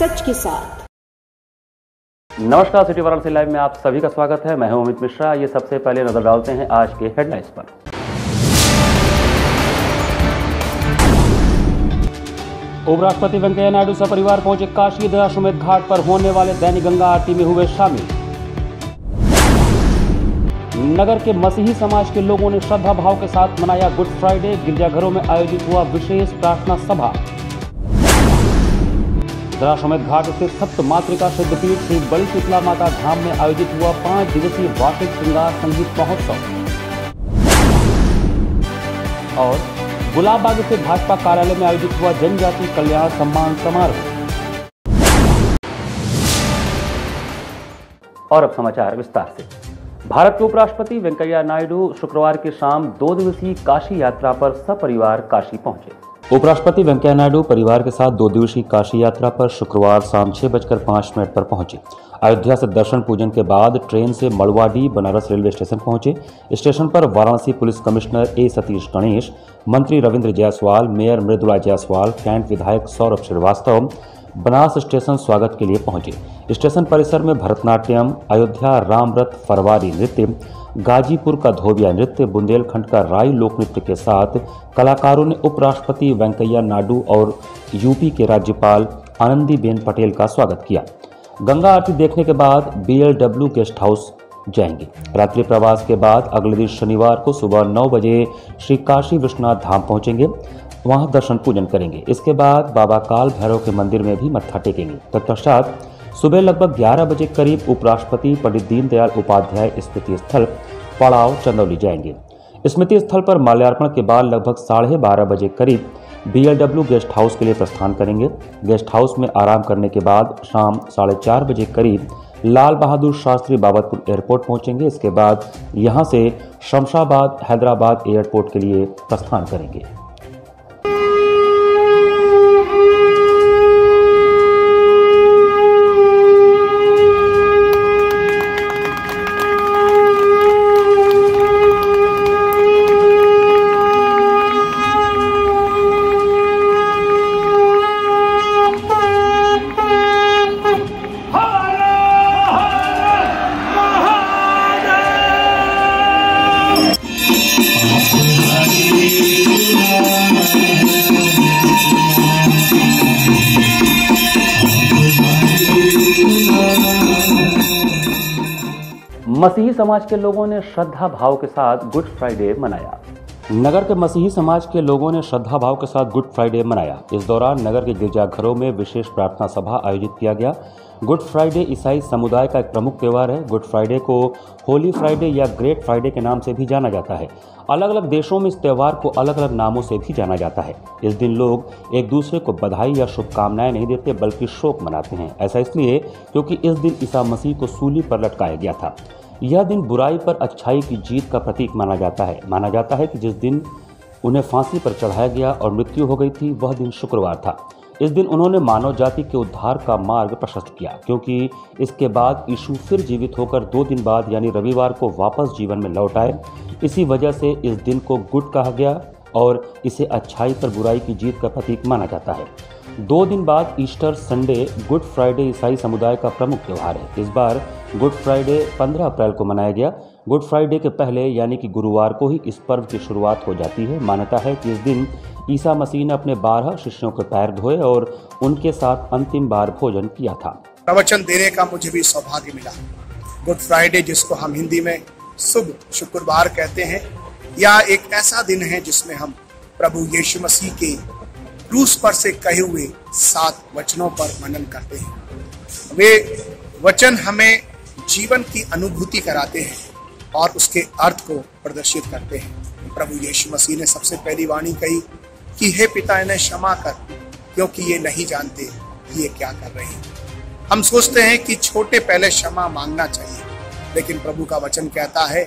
सच के साथ। नमस्कार, सिटी वाराणसी लाइव में आप सभी का स्वागत है। मैं हूं अमित मिश्रा। ये सबसे पहले नजर डालते हैं आज के हेडलाइंस पर। उपराष्ट्रपति वेंकैया नायडू सपरिवार पहुंचे काशी। दशाश्वमेध घाट पर होने वाले दैनिक गंगा आरती में हुए शामिल। नगर के मसीही समाज के लोगों ने श्रद्धा भाव के साथ मनाया गुड फ्राइडे। गिरजाघरों में आयोजित हुआ विशेष प्रार्थना सभा। दशाश्वमेध घाट स्थित सप्त मातृका सिद्धपीठ श्री बड़ी शीतला माता धाम में आयोजित हुआ 5 दिवसीय वार्षिक श्रृंगार संगीत महोत्सव। और गुलाबबाग स्थित भाजपा कार्यालय में आयोजित हुआ जनजाति कल्याण सम्मान समारोह। और अब समाचार विस्तार से। भारत के उपराष्ट्रपति वेंकैया नायडू शुक्रवार की शाम 2 दिवसीय काशी यात्रा पर सपरिवार काशी पहुंचे। उपराष्ट्रपति वेंकैया नायडू परिवार के साथ 2 दिवसीय काशी यात्रा पर शुक्रवार शाम 6:05 पर पहुंचे। अयोध्या से दर्शन पूजन के बाद ट्रेन से मड़वाडीह बनारस रेलवे स्टेशन पहुंचे। स्टेशन पर वाराणसी पुलिस कमिश्नर ए सतीश गणेश, मंत्री रविंद्र जायसवाल, मेयर मृदुला जायसवाल, कैंट विधायक सौरभ श्रीवास्तव बनारस स्टेशन स्वागत के लिए पहुंचे। स्टेशन परिसर में भरतनाट्यम, अयोध्या रामरथ फरवारी नृत्य, गाजीपुर का धोबिया नृत्य, बुंदेलखंड का राई लोक नृत्य के साथ कलाकारों ने उपराष्ट्रपति वेंकैया नायडू और यूपी के राज्यपाल आनंदीबेन पटेल का स्वागत किया। गंगा आरती देखने के बाद BLW गेस्ट हाउस जाएंगे। रात्रि प्रवास के बाद अगले दिन शनिवार को सुबह 9 बजे श्री काशी विश्वनाथ धाम पहुंचेंगे। वहां दर्शन पूजन करेंगे। इसके बाद बाबा काल भैरव के मंदिर में भी मत्था टेकेंगे। तत्पश्चात सुबह लगभग 11 बजे करीब उपराष्ट्रपति पंडित दीनदयाल उपाध्याय स्मृति स्थल पड़ाव चंदौली जाएंगे। स्मृति स्थल पर माल्यार्पण के बाद लगभग 12:30 बजे करीब BLW गेस्ट हाउस के लिए प्रस्थान करेंगे। गेस्ट हाउस में आराम करने के बाद शाम 4:30 बजे करीब लाल बहादुर शास्त्री बाबतपुर एयरपोर्ट पहुंचेंगे। इसके बाद यहां से शमशाबाद हैदराबाद एयरपोर्ट के लिए प्रस्थान करेंगे। मसीही समाज के लोगों ने श्रद्धा भाव के साथ गुड फ्राइडे मनाया। नगर के मसीही समाज के लोगों ने श्रद्धा भाव के साथ गुड फ्राइडे मनाया। इस दौरान नगर के गिरजाघरों में विशेष प्रार्थना सभा आयोजित किया गया। गुड फ्राइडे ईसाई समुदाय का एक प्रमुख त्यौहार है। गुड फ्राइडे को होली फ्राइडे या ग्रेट फ्राइडे के नाम से भी जाना जाता है। अलग अलग देशों में इस त्यौहार को अलग अलग नामों से भी जाना जाता है। इस दिन लोग एक दूसरे को बधाई या शुभकामनाएं नहीं देते बल्कि शोक मनाते हैं। ऐसा इसलिए क्योंकि इस दिन ईसा मसीह को सूली पर लटकाया गया था। यह दिन बुराई पर अच्छाई की जीत का प्रतीक माना जाता है। माना जाता है कि जिस दिन उन्हें फांसी पर चढ़ाया गया और मृत्यु हो गई थी वह दिन शुक्रवार था। इस दिन उन्होंने मानव जाति के उद्धार का मार्ग प्रशस्त किया, क्योंकि इसके बाद यीशु फिर जीवित होकर 2 दिन बाद यानी रविवार को वापस जीवन में लौट आए। इसी वजह से इस दिन को गुड कहा गया और इसे अच्छाई पर बुराई की जीत का प्रतीक माना जाता है। 2 दिन बाद ईस्टर संडे गुड फ्राइडे ईसाई समुदाय का प्रमुख त्यौहार है। इस बार गुड फ्राइडे 15 अप्रैल को मनाया गया। गुड फ्राइडे के पहले यानी कि गुरुवार को ही इस पर्व की शुरुआत हो जाती है। मान्यता है कि इस दिन ईसा मसीह ने अपने 12 शिष्यों के पैर धोए और उनके साथ अंतिम बार भोजन किया था। प्रवचन देने का मुझे भी सौभाग्य मिला। गुड फ्राइडे, जिसको हम हिंदी में शुभ शुक्रवार कहते हैं, यह एक ऐसा दिन है जिसमें हम प्रभु यीशु मसीह के क्रूस पर से कहे हुए 7 वचनों पर मनन करते हैं। वे वचन हमें जीवन की अनुभूति कराते हैं और उसके अर्थ को प्रदर्शित करते हैं। प्रभु यीशु मसीह ने सबसे पहली वाणी कही कि हे पिता, इन्हें क्षमा कर, क्योंकि ये नहीं जानते ये क्या कर रहे हैं। हम सोचते हैं कि छोटे पहले क्षमा मांगना चाहिए, लेकिन प्रभु का वचन कहता है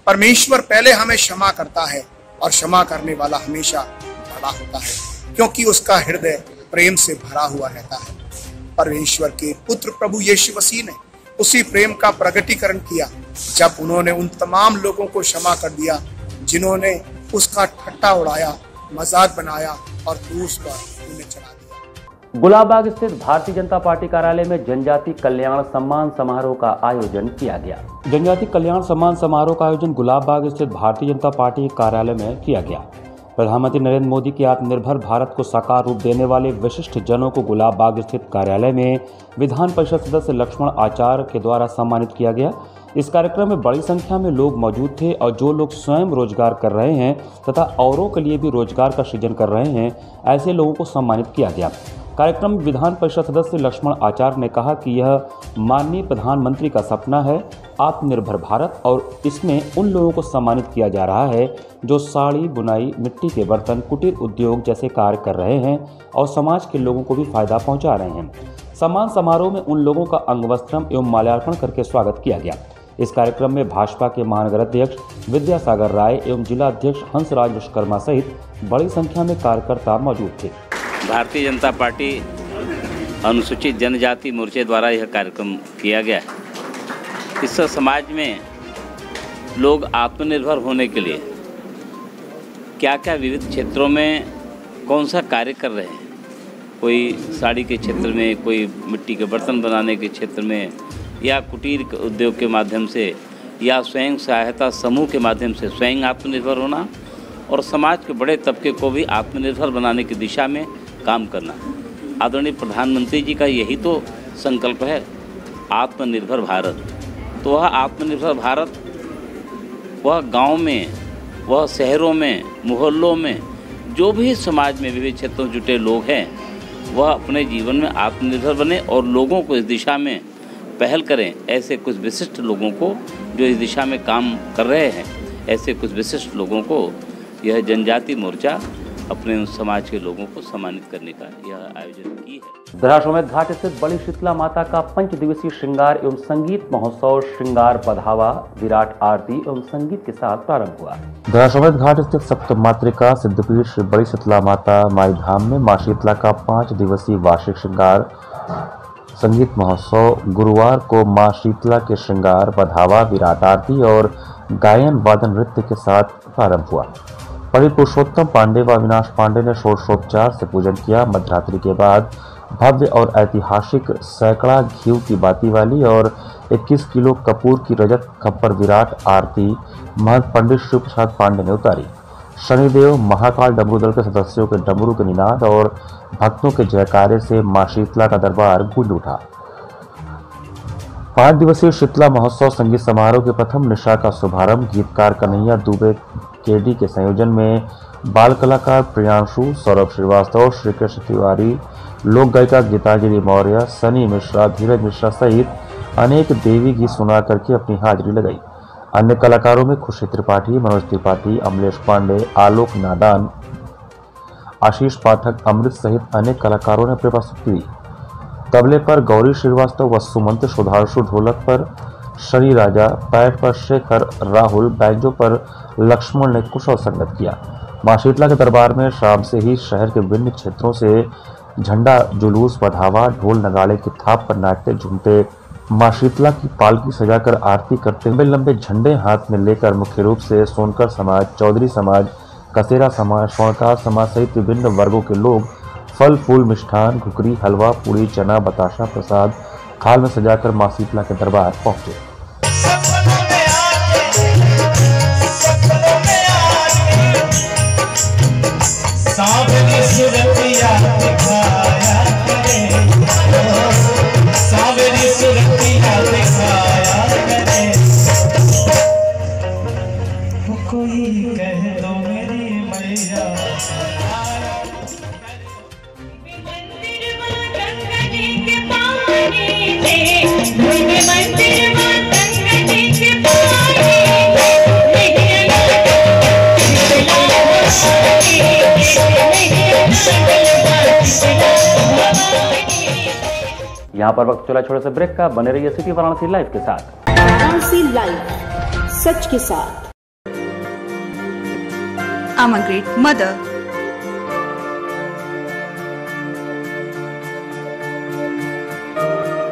परमेश्वर पहले हमें क्षमा करता है और क्षमा करने वाला हमेशा बड़ा होता है, क्योंकि उसका हृदय प्रेम से भरा हुआ रहता है। परमेश्वर के पुत्र प्रभु यीशु मसीह ने उसी प्रेम का प्रकटीकरण किया जब उन्होंने उन तमाम लोगों को क्षमा कर दिया जिन्होंने उसका ठट्टा उड़ाया, मजाक बनाया और क्रूस पर उन्हें चढ़ा दिया। गुलाबबाग स्थित भारतीय जनता पार्टी कार्यालय में जनजाति कल्याण सम्मान समारोह का आयोजन किया गया। जनजाति कल्याण सम्मान समारोह का आयोजन गुलाबबाग स्थित भारतीय जनता पार्टी कार्यालय में किया गया। प्रधानमंत्री नरेंद्र मोदी के आत्मनिर्भर भारत को साकार रूप देने वाले विशिष्ट जनों को गुलाबबाग स्थित कार्यालय में विधान परिषद सदस्य लक्ष्मण आचार्य के द्वारा सम्मानित किया गया। इस कार्यक्रम में बड़ी संख्या में लोग मौजूद थे और जो लोग स्वयं रोजगार कर रहे हैं तथा औरों के लिए भी रोजगार का सृजन कर रहे हैं, ऐसे लोगों को सम्मानित किया गया। कार्यक्रम में विधान परिषद सदस्य लक्ष्मण आचार्य ने कहा कि यह माननीय प्रधानमंत्री का सपना है आत्मनिर्भर भारत, और इसमें उन लोगों को सम्मानित किया जा रहा है जो साड़ी, बुनाई, मिट्टी के बर्तन, कुटीर उद्योग जैसे कार्य कर रहे हैं और समाज के लोगों को भी फायदा पहुंचा रहे हैं। सम्मान समारोह में उन लोगों का अंगवस्त्रम एवं माल्यार्पण करके स्वागत किया गया। इस कार्यक्रम में भाजपा के महानगर अध्यक्ष विद्यासागर राय एवं जिला अध्यक्ष हंसराज विश्वकर्मा सहित बड़ी संख्या में कार्यकर्ता मौजूद थे। भारतीय जनता पार्टी अनुसूचित जनजाति मोर्चे द्वारा यह कार्यक्रम किया गया है। इससे समाज में लोग आत्मनिर्भर होने के लिए क्या क्या विविध क्षेत्रों में कौन सा कार्य कर रहे हैं, कोई साड़ी के क्षेत्र में, कोई मिट्टी के बर्तन बनाने के क्षेत्र में, या कुटीर उद्योग के माध्यम से, या स्वयं सहायता समूह के माध्यम से स्वयं आत्मनिर्भर होना, और समाज के बड़े तबके को भी आत्मनिर्भर बनाने की दिशा में काम करना। आदरणीय प्रधानमंत्री जी का यही तो संकल्प है, आत्मनिर्भर भारत। तो वह आत्मनिर्भर भारत वह गांव में, वह शहरों में, मोहल्लों में, जो भी समाज में विविध क्षेत्रों जुटे लोग हैं, वह अपने जीवन में आत्मनिर्भर बने और लोगों को इस दिशा में पहल करें। ऐसे कुछ विशिष्ट लोगों को जो इस दिशा में काम कर रहे हैं, ऐसे कुछ विशिष्ट लोगों को यह जनजाति मोर्चा अपने उस समाज के लोगों को सम्मानित करने का यह आयोजन की है। दराश्वमेध घाट स्थित बड़ी शीतला माता का 5 दिवसीय श्रृंगार एवं संगीत महोत्सव श्रृंगार पधावा विराट आरती एवं संगीत के साथ प्रारंभ हुआ। दराश्वमेध घाट स्थित सप्तमात्रिका सिद्धपीठ श्री बड़ी शीतला माता माई धाम में मां शीतला का 5 दिवसीय वार्षिक श्रृंगार संगीत महोत्सव गुरुवार को मां शीतला के श्रृंगार पधावा विराट आरती और गायन वादन नृत्य के साथ प्रारंभ हुआ। पंडित पुरुषोत्तम पांडे व अविनाश पांडे ने षोडशोपचार से पूजन किया। मध्यरात्रि के बाद भव्य और ऐतिहासिक सैकड़ा घीव की बाती वाली और 21 किलो कपूर की रजत खप्पर विराट आरती महंत पंडित शिव प्रसाद पांडे ने उतारी। शनिदेव महाकाल डमरू दल के सदस्यों के डमरू के निनाद और भक्तों के जयकारे से मां शीतला का दरबार गूंज उठा। 5 दिवसीय शीतला महोत्सव संगीत समारोह के प्रथम निशा का शुभारंभ गीतकार कन्हैया दुबे केडी के संयोजन में बाल कलाकार प्रियांशु, सौरभ श्रीवास्तव, श्रीकृष्ण तिवारी, लोक गायिका गीतांजलि मौर्य, सनी मिश्रा, धीरज मिश्रा सहित अनेक देवी गीत सुना करके अपनी हाजिरी लगाई। अन्य कलाकारों में खुशी त्रिपाठी, मनोज त्रिपाठी, अमलेश पांडे, आलोक नादान, आशीष पाठक, अमृत सहित अनेक कलाकारों ने अपनी प्रस्तुति दी। तबले पर गौरी श्रीवास्तव व सुमंत, सुधांशु ढोलक पर शनि राजा, पैट पर शेखर राहुल, बैंजो पर लक्ष्मण ने कुशल संगत किया। मां शीतला के दरबार में शाम से ही शहर के विभिन्न क्षेत्रों से झंडा जुलूस, पधावा, ढोल नगाड़े की थाप पर नाचते झूमते मां शीतला की पालकी सजाकर आरती करते हुए लंबे झंडे हाथ में लेकर मुख्य रूप से सोनकर समाज, चौधरी समाज, कसेरा समाज, स्वर्णकार समाज सहित विभिन्न वर्गों के लोग फल फूल, मिष्ठान, घुघरी, हलवा, पूड़ी, चना, बताशा, प्रसाद थाल में सजाकर मां शीतला के दरबार पहुंचे। यहाँ पर वक्त चला छोटे से ब्रेक का। बने रहिए सिटी वाराणसी लाइव के साथ। वाराणसी लाइव, सच के साथ। I'm a great mother.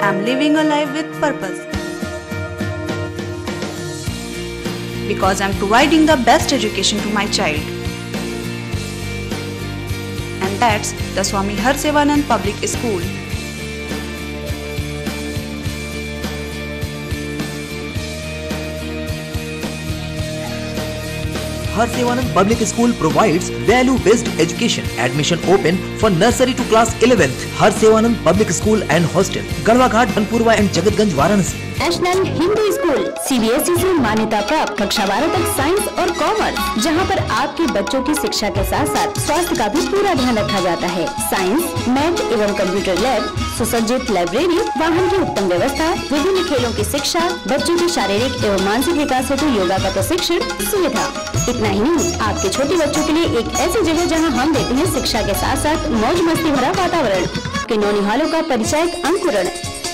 I'm living a life with purpose. Because I'm providing the best education to my child. And that's the Swami Harsevanand Public School. Harsevanand Public School provides value-based education. Admission open for nursery to class 11th. Harsevanand Public School and Hostel, Garwa Ghat, Banpurwa and Jagatganj, Varanasi. National Hindi school CBSE से मान्यता प्राप्त कक्षा 12 तक science और commerce, जहां पर आपके बच्चों की शिक्षा के साथ साथ स्वास्थ्य का भी पूरा ध्यान रखा जाता है। साइंस, मैथ एवं कंप्यूटर लैब, सुसज्जित लाइब्रेरी, वाहन की उत्तम व्यवस्था, विभिन्न खेलों की शिक्षा, बच्चों के शारीरिक एवं मानसिक विकास हेतु योगा का प्रशिक्षण सुविधा। इतना ही नहीं, आपके छोटे बच्चों के लिए एक ऐसी जगह जहाँ हम देते हैं शिक्षा के साथ साथ मौज मस्ती भरा वातावरण। के नौनिहालों का परिचय अंकुरण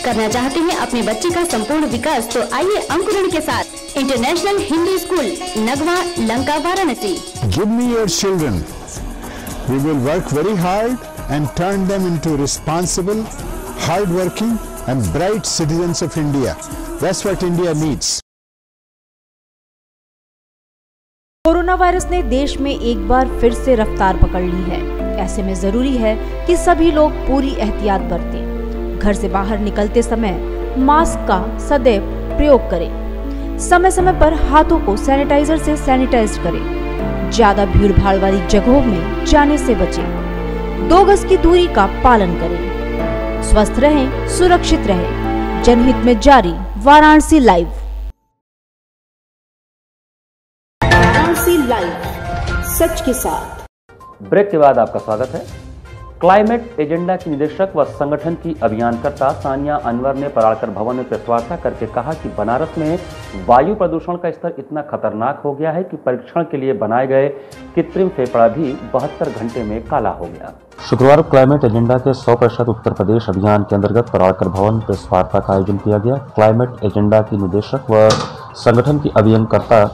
करना चाहते हैं अपने बच्चे का संपूर्ण विकास, तो आइए अंकुरण के साथ international Hindi school, Nagwa, Lanka, Varanasi. Give me your children. We will work very hard and turn them into responsible, hard-working and bright citizens of India. That's what India needs. Corona virus ने देश में एक बार फिर से रफ्तार पकड़ ली है। ऐसे में जरूरी है कि सभी लोग पूरी एहतियात बरतें। घर से बाहर निकलते समय मास्क का सदैव प्रयोग करें। समय समय पर हाथों को सैनिटाइजर से सैनिटाइज करें। ज्यादा भीड़ भाड़ वाली जगहों में जाने से बचें। 2 गज की दूरी का पालन करें। स्वस्थ रहें, सुरक्षित रहें। जनहित में जारी, वाराणसी लाइव। वाराणसी लाइव, सच के साथ। ब्रेक के बाद आपका स्वागत है। क्लाइमेट एजेंडा की निदेशक व संगठन की अभियानकर्ता सानिया अनवर ने पराड़कर भवन में प्रेस वार्ता करके कहा कि बनारस में वायु प्रदूषण का स्तर इतना खतरनाक हो गया है कि परीक्षण के लिए बनाए गए कृत्रिम फेफड़ा भी 72 घंटे में काला हो गया। शुक्रवार क्लाइमेट एजेंडा के 100% उत्तर प्रदेश अभियान के अंतर्गत पराड़कर भवन में प्रेस वार्ता का आयोजन किया गया। क्लाइमेट एजेंडा की निदेशक व संगठन की अभियानकर्ता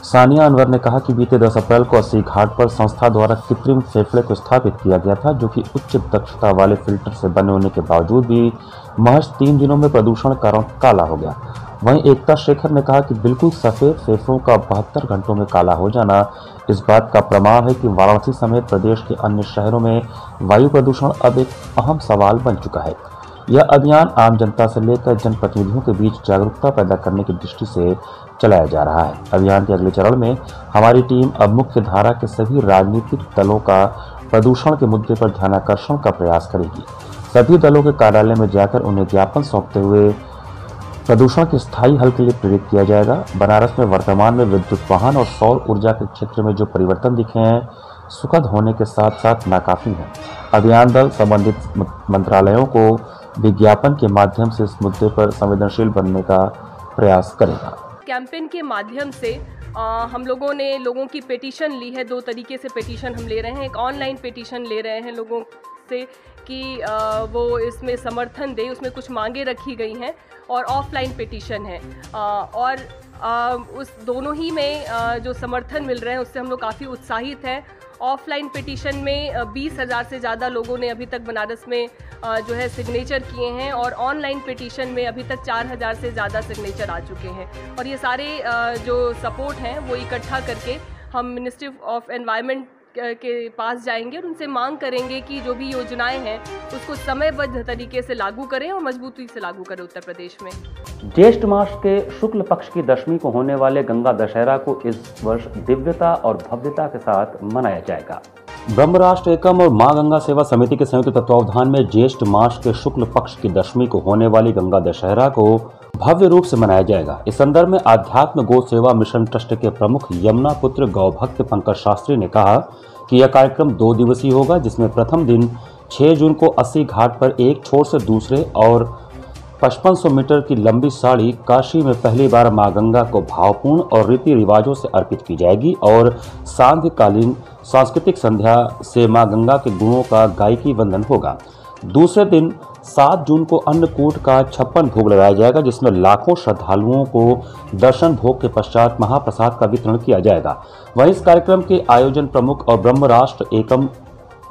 सानिया अनवर ने कहा कि बीते 10 अप्रैल को 80 घाट पर संस्था द्वारा कृत्रिम फेफड़े को स्थापित किया गया था, जो कि उच्च दक्षता वाले फिल्टर से बने होने के बावजूद भी महज 3 दिनों में प्रदूषण कारण काला हो गया। वहीं एकता शेखर ने कहा कि बिल्कुल सफेद फेफड़ों का 72 घंटों में काला हो जाना इस बात का प्रमाण है कि वाराणसी समेत प्रदेश के अन्य शहरों में वायु प्रदूषण अब एक अहम सवाल बन चुका है। यह अभियान आम जनता से लेकर जनप्रतिनिधियों के बीच जागरूकता पैदा करने की दृष्टि से चलाया जा रहा है। अभियान के अगले चरण में हमारी टीम अब मुख्य धारा के सभी राजनीतिक दलों का प्रदूषण के मुद्दे पर ध्यानाकर्षण का प्रयास करेगी। सभी दलों के कार्यालय में जाकर उन्हें ज्ञापन सौंपते हुए प्रदूषण के स्थायी हल के लिए प्रेरित किया जाएगा। बनारस में वर्तमान में विद्युत वाहन और सौर ऊर्जा के क्षेत्र में जो परिवर्तन दिखे हैं, सुखद होने के साथ साथ नाकाफी हैं। अभियान दल संबंधित मंत्रालयों को विज्ञापन के माध्यम से इस मुद्दे पर संवेदनशील बनने का प्रयास करेगा। कैंपेन के माध्यम से हम लोगों ने लोगों की पेटिशन ली है। 2 तरीके से पेटिशन हम ले रहे हैं। एक ऑनलाइन पेटिशन ले रहे हैं लोगों से कि वो इसमें समर्थन दे, उसमें कुछ मांगे रखी गई हैं, और ऑफलाइन पेटिशन है। और उस दोनों ही में जो समर्थन मिल रहे हैं उससे हम लोग काफ़ी उत्साहित हैं। ऑफलाइन पिटीशन में 20,000 से ज़्यादा लोगों ने अभी तक बनारस में जो है सिग्नेचर किए हैं, और ऑनलाइन पिटीशन में अभी तक 4,000 से ज़्यादा सिग्नेचर आ चुके हैं। और ये सारे जो सपोर्ट हैं वो इकट्ठा करके हम मिनिस्ट्री ऑफ एनवायरनमेंट के पास जाएंगे और उनसे मांग करेंगे कि जो भी योजनाएं हैं उसको समयबद्ध तरीके से लागू करें और मजबूती से लागू करें उत्तर प्रदेश में। ज्येष्ठ मास के शुक्ल पक्ष की दशमी को होने वाले गंगा दशहरा को इस वर्ष दिव्यता और भव्यता के साथ मनाया जाएगा। ब्रह्म राष्ट्र एकम और मां गंगा सेवा समिति के संयुक्त तत्वावधान में ज्येष्ठ मास के शुक्ल पक्ष की दशमी को होने वाली गंगा दशहरा को भव्य रूप से मनाया जाएगा। इस संदर्भ में आध्यात्म गौ सेवा मिशन ट्रस्ट के प्रमुख यमुना पुत्र गौ भक्त पंकज शास्त्री ने कहा कि यह कार्यक्रम 2 दिवसीय होगा, जिसमें प्रथम दिन 6 जून को 80 घाट पर एक छोर से दूसरे और 5500 मीटर की लंबी साड़ी काशी में पहली बार मां गंगा को भावपूर्ण और रीति रिवाजों से अर्पित की जाएगी और सांध्यकालीन सांस्कृतिक संध्या से मां गंगा के गुणों का गायकी वंदन होगा। दूसरे दिन 7 जून को अन्नकूट का 56 भोग लगाया जाएगा, जिसमें लाखों श्रद्धालुओं को दर्शन भोग के पश्चात महाप्रसाद का वितरण किया जाएगा। वहीं इस कार्यक्रम के आयोजन प्रमुख और ब्रह्म राष्ट्र एकम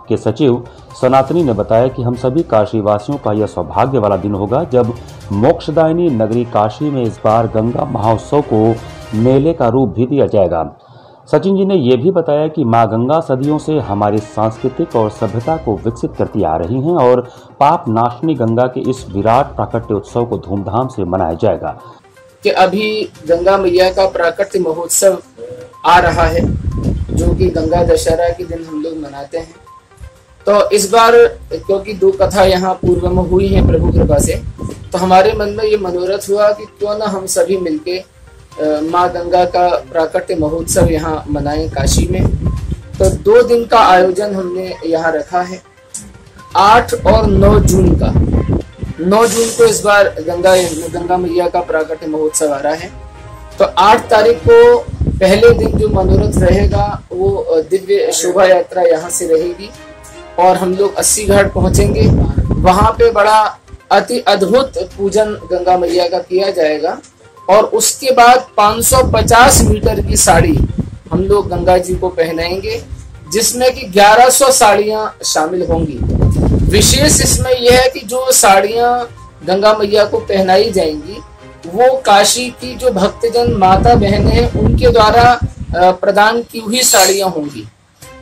के सचिव सनातनी ने बताया कि हम सभी काशीवासियों का यह सौभाग्य वाला दिन होगा जब मोक्षदायिनी नगरी काशी में इस बार गंगा महोत्सव को मेले का रूप भी दिया जाएगा। सचिन जी ने यह भी बताया कि मां गंगा सदियों से हमारी सांस्कृतिक और सभ्यता को विकसित करती आ रही हैं और पाप नाशनी गंगा के इस विराट प्राकट्य उत्सव को धूमधाम से मनाया जाएगा। कि अभी गंगा मैया का प्राकट्य महोत्सव आ रहा है, जो कि गंगा दशहरा के दिन हम लोग मनाते हैं। तो इस बार क्योंकि 2 कथा यहाँ पूर्व में हुई हैं प्रभु कृपा से, तो हमारे मन में ये मनोरथ हुआ कि क्यों ना हम सभी मिलके माँ गंगा का प्राकट्य महोत्सव यहाँ मनाएं काशी में। तो 2 दिन का आयोजन हमने यहाँ रखा है, 8 और 9 जून का। 9 जून को इस बार गंगा मैया का प्राकट्य महोत्सव आ रहा है। तो 8 तारीख को पहले दिन जो मनोरथ रहेगा वो दिव्य शोभा यात्रा यहाँ से रहेगी और हम लोग 80 घाट पहुंचेंगे। वहां पे बड़ा अति अद्भुत पूजन गंगा मैया का किया जाएगा और उसके बाद 550 मीटर की साड़ी हम लोग गंगा जी को पहनाएंगे, जिसमें कि 1100 साड़ियां शामिल होंगी। विशेष इसमें यह है कि जो साड़ियां गंगा मैया को पहनाई जाएंगी वो काशी की जो भक्तजन माता बहनें हैं उनके द्वारा प्रदान की हुई साड़ियां होंगी।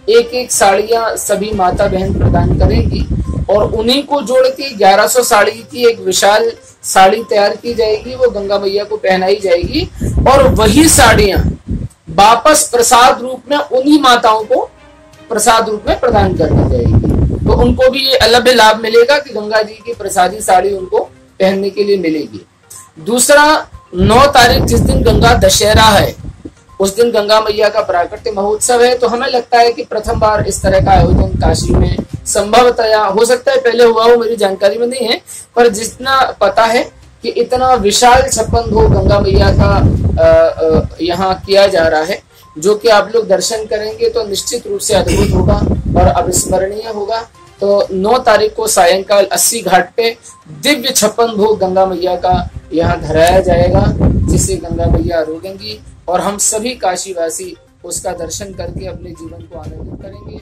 एक साड़ियां सभी माता बहन प्रदान करेंगी और उन्हीं को जोड़ के 1100 साड़ी की एक विशाल साड़ी तैयार की जाएगी, वो गंगा मैया को पहनाई जाएगी और वही साड़ियां वापस प्रसाद रूप में उन्हीं माताओं को प्रसाद रूप में प्रदान कर दी जाएगी। तो उनको भी ये अलग लाभ मिलेगा कि गंगा जी की प्रसादी साड़ी उनको पहनने के लिए मिलेगी। दूसरा, 9 तारीख जिस दिन गंगा दशहरा है उस दिन गंगा मैया का प्राकट्य महोत्सव है। तो हमें लगता है कि प्रथम बार इस तरह का आयोजन काशी में संभवतया हो सकता है, पहले हुआ हो मेरी जानकारी में नहीं है, पर जितना पता है कि इतना विशाल 56 भोग गंगा मैया का यहाँ किया जा रहा है, जो कि आप लोग दर्शन करेंगे तो निश्चित रूप से अद्भुत होगा और अविस्मरणीय होगा। तो 9 तारीख को सायंकाल 80 घाट पे दिव्य 56 भोग गंगा मैया का यहाँ धराया जाएगा, जिसे गंगा मैया आरोगेंगी और हम सभी काशीवासी उसका दर्शन करके अपने जीवन को आनंदित करेंगे।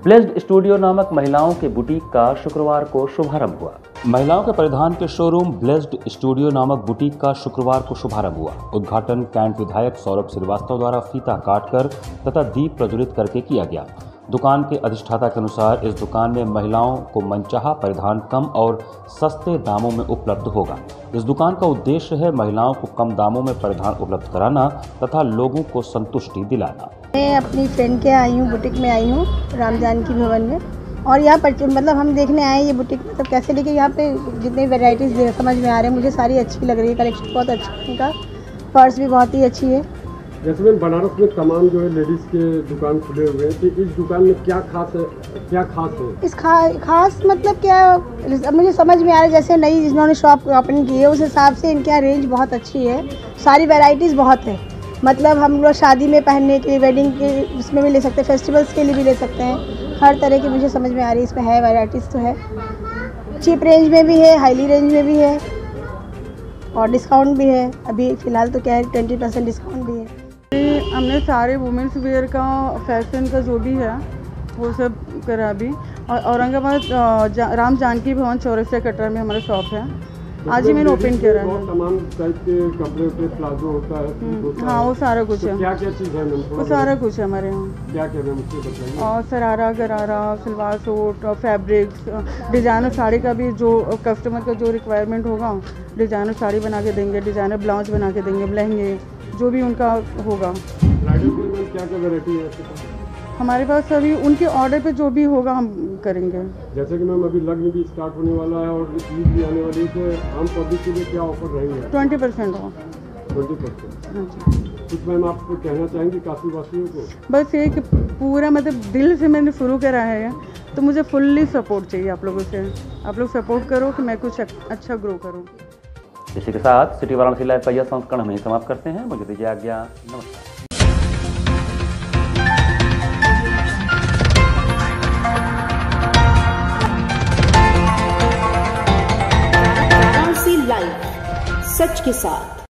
ब्लेस्ड स्टूडियो नामक महिलाओं के बुटीक का शुक्रवार को शुभारंभ हुआ। महिलाओं के परिधान के शोरूम ब्लेस्ड स्टूडियो नामक बुटीक का शुक्रवार को शुभारंभ हुआ। उद्घाटन कैंट विधायक सौरभ श्रीवास्तव द्वारा फीता काटकर तथा दीप प्रज्वलित करके किया गया। दुकान के अधिष्ठाता के अनुसार इस दुकान में महिलाओं को मनचाहा परिधान कम और सस्ते दामों में उपलब्ध होगा। इस दुकान का उद्देश्य है महिलाओं को कम दामों में परिधान उपलब्ध कराना तथा लोगों को संतुष्टि दिलाना। मैं अपनी फ्रेंड के आई हूँ, बुटीक में आई हूँ राम जानकी भवन में, और यहाँ पर मतलब हम देखने आए ये बुटीक मतलब कैसे, लेकिन यहाँ पे जितने वेराइटीज़ समझ में आ रहे हैं मुझे सारी अच्छी लग रही है। कलेक्शन बहुत अच्छा है, इनका पर्स भी बहुत ही अच्छी है। जैसे में बनारस में तमाम जो है लेडीज़ के दुकान खुले हुए हैं, तो इस दुकान में क्या खास है? इस खास मतलब क्या मुझे समझ में आ रहा है, जैसे नई जिन्होंने शॉप ओपन की है उस हिसाब से इनके यहाँ रेंज बहुत अच्छी है, सारी वैरायटीज़ बहुत है। मतलब हम लोग शादी में पहनने के लिए, वेडिंग के उसमें भी ले सकते हैं, फेस्टिवल्स के लिए भी ले सकते हैं, हर तरह की मुझे समझ में आ रही है। इसमें है वैरायटीज़ तो है, चीप रेंज में भी है, हाईली रेंज में भी है और डिस्काउंट भी है। अभी फ़िलहाल तो क्या है 20% डिस्काउंट भी है। हमने सारे वुमेंस वेयर का, फैशन का जो भी है वो सब करा अभी। और औरंगाबाद राम जानकी भवन चौरसिया कटरा में हमारा शॉप है, आज ही मैंने ओपन किया है। तमाम टाइप के कपड़े पे प्लाजो होता है, हाँ वो सारा कुछ है। क्या क्या चीज़ है? वो सारा कुछ है हमारे यहाँ। क्या क्या है मुझे बताइए। और सरारा, गरारा, सलवार सूट और फैब्रिक्स, डिज़ाइनर साड़ी का भी जो कस्टमर का जो रिक्वायरमेंट होगा डिज़ाइनर साड़ी बना के देंगे, डिज़ाइनर ब्लाउज बना के देंगे, लहंगे जो भी उनका होगा। क्या क्या वैरायटी है हमारे पास? अभी उनके ऑर्डर पे जो भी होगा हम करेंगे। जैसे कि मैम अभी लग्न भी स्टार्ट होने वाला है और ईद भी आने वाली है, आम पब्लिक के लिए क्या ऑफर रहेंगे? 20% हो। 20%? हाँ जी। कुछ मैम आपको कहना चाहेंगे काशी वासियों को? बस ये कि पूरा मतलब दिल से मैंने शुरू करा है, तो मुझे फुल्ली सपोर्ट चाहिए आप लोगों से। आप लोग सपोर्ट करो कि मैं कुछ अच्छा ग्रो करूँ। इसी के साथ सिटी वाराणसी लाइव का यह संस्करण हम यहीं समाप्त करते हैं। मुझे दीजिए आज्ञा, नमस्कार। लाइव सच के साथ।